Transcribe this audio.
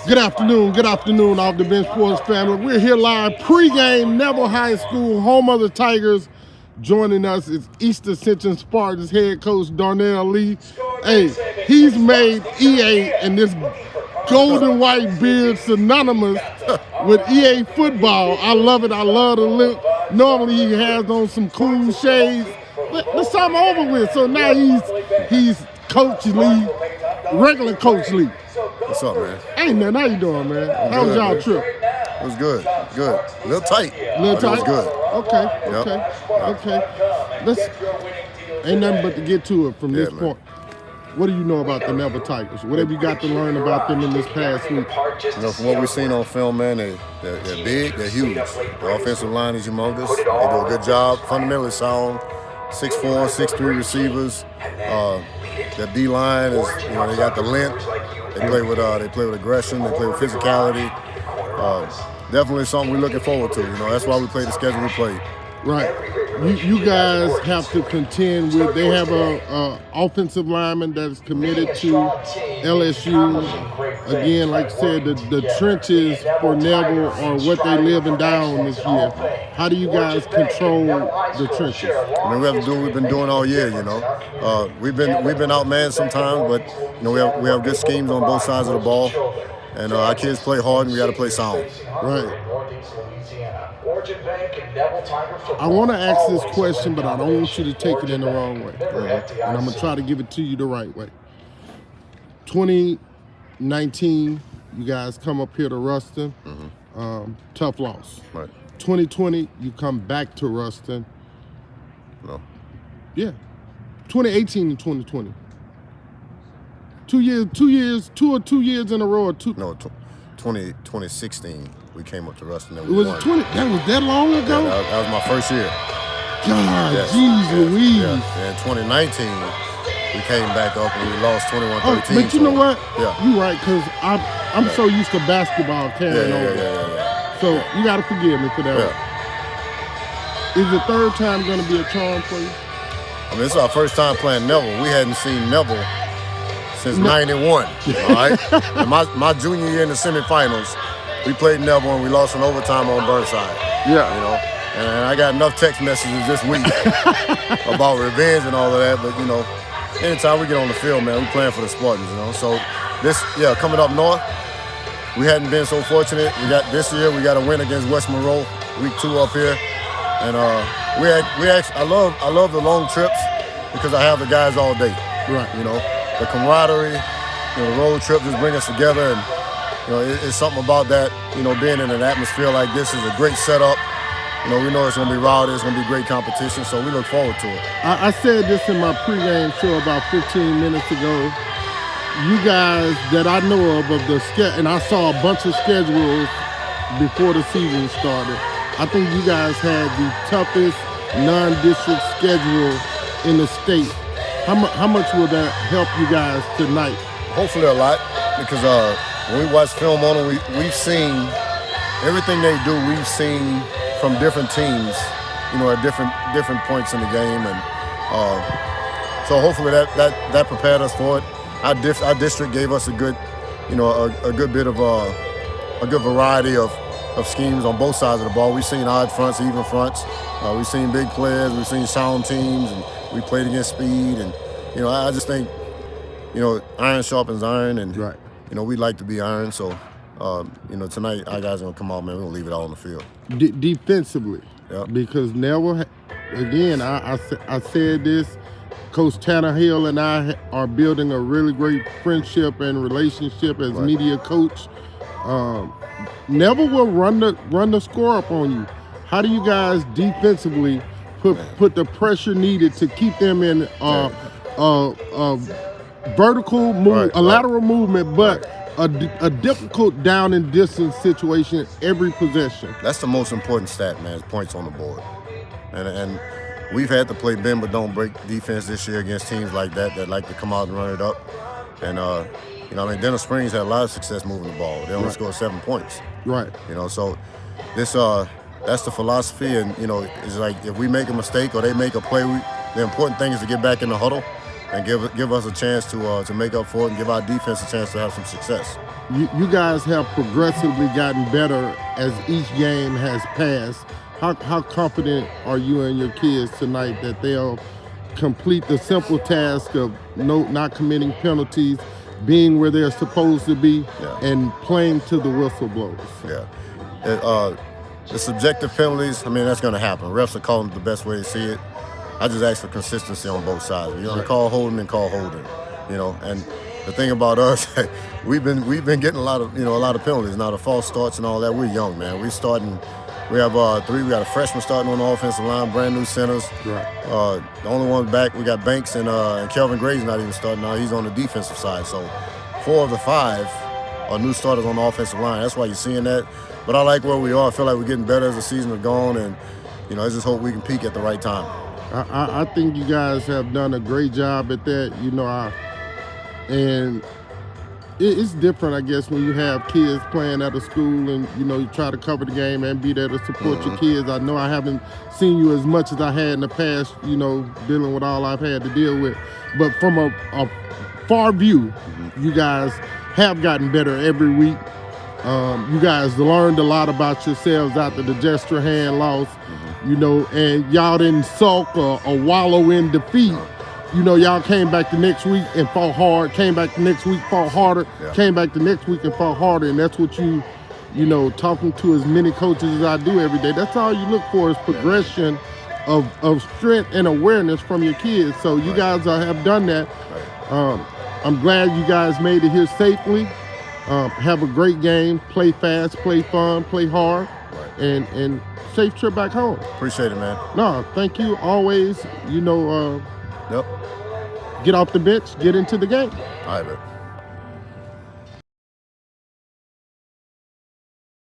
Good afternoon, off the bench sports family. We're here live pregame, Neville High School, home of the Tigers. Joining us is East Ascensions Spartans head coach Darnell Lee. Hey, he's made EA and this golden white beard synonymous with EA football. I love it. I love the look. Normally he has on some cool shades. Let's start over with. So now he's Coach Lee, regular Coach Lee. What's up, man? Ain't nothing. How you doing, man? How was y'all trip? It was good. Good. A little tight. A little tight? It was good. Okay. Ain't nothing but to get to it from this point. What do you know about the Neville Tigers? What have you got to learn about them in this past week? You know, from what we've seen on film, man, they're big, they're huge. The offensive line is humongous. They do a good job, fundamentally sound. 6'4", 6'3" receivers. Their D-line is, they got the length. They play with aggression. They play with physicality. Definitely something we're looking forward to. That's why we play the schedule we played. Right. You guys have to contend with. They have a offensive lineman that's committed to LSU. Again, like I said, the trenches for Neville are what they living down this year. How do you guys control the trenches? I mean, we have to do what we've been doing all year. We've been outmanned sometimes, but we have good schemes on both sides of the ball, and our kids play hard, and we got to play sound. Right. I want to ask this question, but I don't want you to take it in the wrong way. And I'm going to try to give it to you the right way. 2019, you guys come up here to Ruston. Tough loss. Right. 2020, you come back to Ruston. No. Yeah. 2018 and 2020. 2 years in a row. No, 2016. We came up to Ruston and we won. That was that long ago? Yeah, that was my first year. God, jeez Louise. Yeah. In 2019, we came back up and we lost 21-13. But you know what? Yeah. You're right, because I'm so used to basketball carrying over. Yeah. So you got to forgive me for that. Yeah. Is the third time going to be a charm for you? I mean, it's our first time playing Neville. We hadn't seen Neville since 91, all right? And my junior year in the semifinals, we played Neville and we lost in overtime on Burnside. Yeah. And I got enough text messages this week about revenge and all of that. But, anytime we get on the field, man, we playing for the Spartans, So coming up north, we hadn't been so fortunate. This year we got a win against West Monroe, week 2 up here. And I love the long trips because I have the guys all day. Right. The camaraderie, the road trip just bring us together, and it's something about that. Being in an atmosphere like this is a great setup. We know it's going to be rowdy, it's going to be great competition, so we look forward to it. I said this in my pregame show about 15 minutes ago. You guys that I know of the schedule, and I saw a bunch of schedules before the season started. I think you guys had the toughest non-district schedule in the state. How much will that help you guys tonight? Hopefully a lot, because when we watch film on them, we've seen everything they do. We've seen from different teams, at different points in the game, and so hopefully that prepared us for it. Our district gave us a good, a good bit of a good variety of schemes on both sides of the ball. We've seen odd fronts, even fronts. We've seen big players. We've seen sound teams, and we played against speed. And I just think, iron sharpens iron, and right. We like to be iron. So, tonight our guys are gonna come out, man. We're gonna leave it all on the field. Defensively, because Neville, again, I said this. Coach Tannehill and I are building a really great friendship and relationship as media coach. Neville will run the score up on you. How do you guys defensively put the pressure needed to keep them in vertical move, lateral movement, but a difficult down and distance situation every possession? That's the most important stat, man, is points on the board. And we've had to play bend but don't break defense this year against teams like that like to come out and run it up. And Dennis Springs had a lot of success moving the ball. They only scored 7 points. Right. So this that's the philosophy, and it's like if we make a mistake or they make a play, the important thing is to get back in the huddle and give us a chance to make up for it and give our defense a chance to have some success. You guys have progressively gotten better as each game has passed. How confident are you and your kids tonight that they'll complete the simple task of not committing penalties, being where they're supposed to be, and playing to the whistle blows? Yeah. The subjective penalties, I mean, that's going to happen. Refs are calling it the best way to see it. I just ask for consistency on both sides. You're going to call holding and call holding, And the thing about us, we've been getting a lot of penalties. Now the false starts and all that. We're young, man. We have three. We got a freshman starting on the offensive line, brand new centers. Right. The only one back, we got Banks and Kelvin Gray's not even starting now. He's on the defensive side. So 4 of the 5 are new starters on the offensive line. That's why you're seeing that. But I like where we are. I feel like we're getting better as the season has gone, and I just hope we can peak at the right time. I think you guys have done a great job at that. And it's different, I guess, when you have kids playing at a school and you try to cover the game and be there to support your kids. I know I haven't seen you as much as I had in the past, dealing with all I've had to deal with. But from a far view, you guys have gotten better every week. You guys learned a lot about yourselves after the gesture hand loss, and y'all didn't sulk or wallow in defeat. Y'all came back the next week and fought hard, came back the next week, fought harder, came back the next week and fought harder. And that's what talking to as many coaches as I do every day, that's all you look for is progression of strength and awareness from your kids. So you guys have done that. I'm glad you guys made it here safely. Have a great game, play fast, play fun, play hard, and safe trip back home. Appreciate it, man. No, thank you. Always, Yep. get off the bench, get into the game. All right, man.